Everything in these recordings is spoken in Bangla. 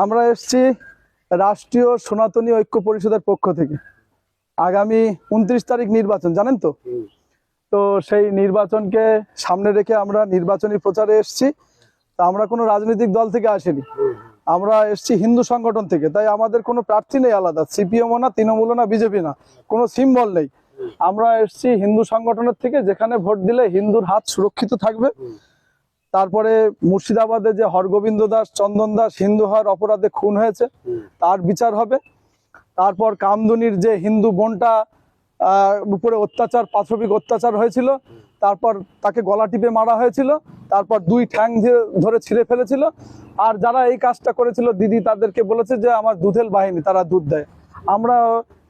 আমরা এসেছি রাষ্ট্রীয় সনাতনী ঐক্য পরিষদের পক্ষ থেকে। আগামী 29 তারিখ নির্বাচন, জানেন তো? তো সেই নির্বাচনকে সামনে রেখে আমরা নির্বাচনী প্রচারে এসেছি। তা আমরা কোনো রাজনৈতিক দল থেকে আসিনি, আমরা এসেছি হিন্দু সংগঠন থেকে। তাই আমাদের কোনো প্রার্থী নেই আলাদা, সিপিএমও না, তৃণমূলও না, বিজেপি না, কোনো সিম্বল নেই। আমরা এসেছি হিন্দু সংগঠনের থেকে, যেখানে ভোট দিলে হিন্দুর হাত সুরক্ষিত থাকবে। তারপরে মুর্শিদাবাদে যে হরগোবিন্দ দাস, চন্দন দাস হিন্দু হওয়ার অপরাধে খুন হয়েছে, তার বিচার হবে। তারপর কামদুনির যে হিন্দু বোনটা উপরে অত্যাচার, পাশবিক অত্যাচার হয়েছিল, তারপর তাকে গলা টিপে মারা হয়েছিল, তারপর 2 ঠ্যাং ধরে ছিঁড়ে ফেলেছিল। আর যারা এই কাজটা করেছিল, দিদি তাদেরকে বলেছে যে আমার দুধেল বাহিনী, তারা দুধ দেয়, আমরা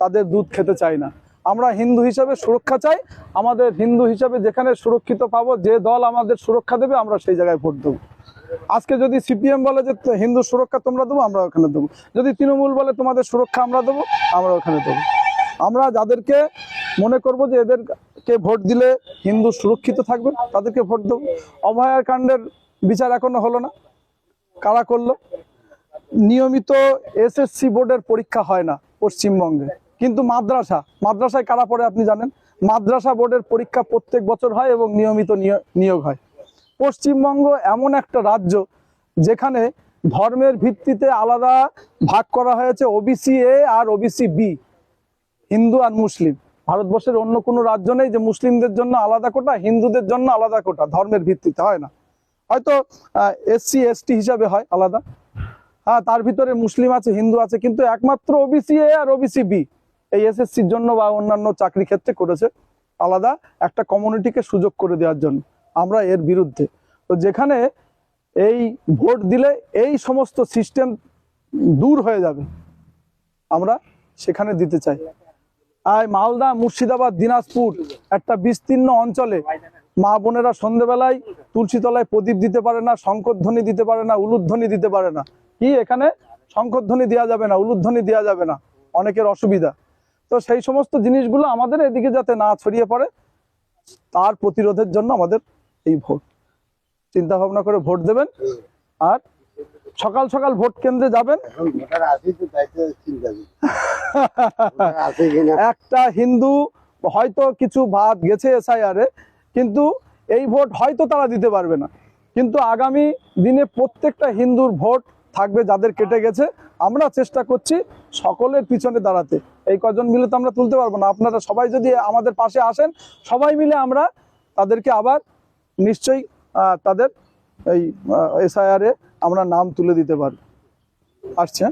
তাদের দুধ খেতে চাই না। আমরা হিন্দু হিসাবে সুরক্ষা চাই, আমাদের হিন্দু হিসাবে যেখানে সুরক্ষিত পাবো, যে দল আমাদের সুরক্ষা দেবে, আমরা সেই জায়গায় ভোট দেবো। আজকে যদি সিপিএম বলে যে হিন্দু সুরক্ষা তোমরা দেবো, আমরা ওখানে দেবো। যদি তৃণমূল বলে তোমাদের সুরক্ষা আমরা দেবো, আমরা ওখানে দেবো। আমরা যাদেরকে মনে করব যে এদেরকে ভোট দিলে হিন্দু সুরক্ষিত থাকবে, তাদেরকে ভোট দেবো। অভয়ার কাণ্ডের বিচার এখনো হলো না, কারা করলো? নিয়মিত এসএসসি বোর্ডের পরীক্ষা হয় না পশ্চিমবঙ্গে, কিন্তু মাদ্রাসায় কারা পড়ে আপনি জানেন? মাদ্রাসা বোর্ডের পরীক্ষা প্রত্যেক বছর হয় এবং নিয়মিত নিয়োগ হয়। পশ্চিমবঙ্গ এমন একটা রাজ্য যেখানে ধর্মের ভিত্তিতে আলাদা ভাগ করা হয়েছে, ওবিসি এ আর ওবিসি বি, হিন্দু আর মুসলিম। ভারতবর্ষের অন্য কোনো রাজ্য নেই যে মুসলিমদের জন্য আলাদা কোটা, হিন্দুদের জন্য আলাদা কোটা। ধর্মের ভিত্তিতে হয় না, হয়তো এসসি এসটি হিসাবে হয় আলাদা। হ্যাঁ, তার ভিতরে মুসলিম আছে, হিন্দু আছে, কিন্তু একমাত্র ওবিসি এ আর ওবিসি বি এই এসএসসির জন্য বা অন্যান্য চাকরি ক্ষেত্রে করেছে আলাদা একটা কমিউনিটিকে সুযোগ করে দেওয়ার জন্য। আমরা এর বিরুদ্ধে। তো যেখানে এই ভোট দিলে এই সমস্ত সিস্টেম দূর হয়ে যাবে, আমরা সেখানে দিতে চাই। আর মালদা, মুর্শিদাবাদ, দিনাজপুর একটা বিস্তীর্ণ অঞ্চলে মা বোনেরা সন্ধ্যেবেলায় তুলসী তলায় প্রদীপ দিতে পারে না, শঙ্করধ্বনি দিতে পারে না, উলুধ্বনি দিতে পারে না। কি এখানে শঙ্করধ্বনি দেওয়া যাবে না, উলুধ্বনি দেওয়া যাবে না, অনেকের অসুবিধা। তো সেই সমস্ত জিনিসগুলো আমাদের এদিকে যাতে না ছড়িয়ে পড়ে, তার প্রতিরোধের জন্য আমাদের এই ভোট। চিন্তা ভাবনা করে ভোট দেবেন, আর সকাল সকাল ভোট কেন্দ্রে যাবেন। একটা হিন্দু হয়তো কিছু বাদ গেছে এসআইআর এ, কিন্তু এই ভোট হয়তো তারা দিতে পারবে না, কিন্তু আগামী দিনে প্রত্যেকটা হিন্দুর ভোট থাকবে যাদের কেটে গেছে। আমরা চেষ্টা করছি সকলের পিছনে দাঁড়াতে। এই কজন মিলে তো আমরা তুলতে পারবো না, আপনারা সবাই যদি আমাদের পাশে আসেন, সবাই মিলে আমরা তাদেরকে আবার নিশ্চয়ই তাদের এই এসআইআর এ আমরা নাম তুলে দিতে পারবো। আসছে।